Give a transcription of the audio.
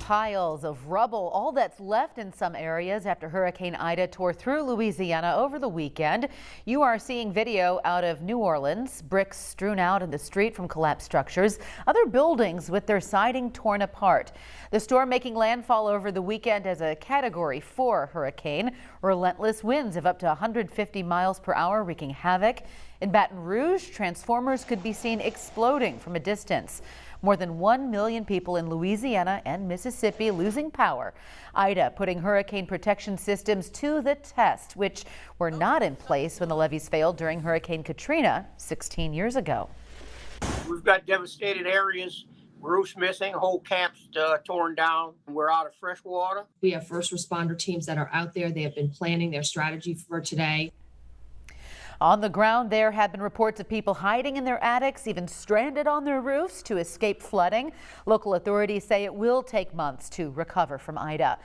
Piles of rubble, all that's left in some areas after Hurricane Ida tore through Louisiana over the weekend. You are seeing video out of New Orleans, bricks strewn out in the street from collapsed structures, other buildings with their siding torn apart. The storm making landfall over the weekend as a Category 4 hurricane. Relentless winds of up to 150 miles per hour wreaking havoc. In Baton Rouge, transformers could be seen exploding from a distance. More than 1 million people in Louisiana and Mississippi losing power. Ida putting hurricane protection systems to the test, which were not in place when the levees failed during Hurricane Katrina 16 years ago. We've got devastated areas, roofs missing, whole camps torn down. We're out of fresh water. We have first responder teams that are out there. They have been planning their strategy for today. On the ground, there have been reports of people hiding in their attics, even stranded on their roofs to escape flooding. Local authorities say it will take months to recover from Ida.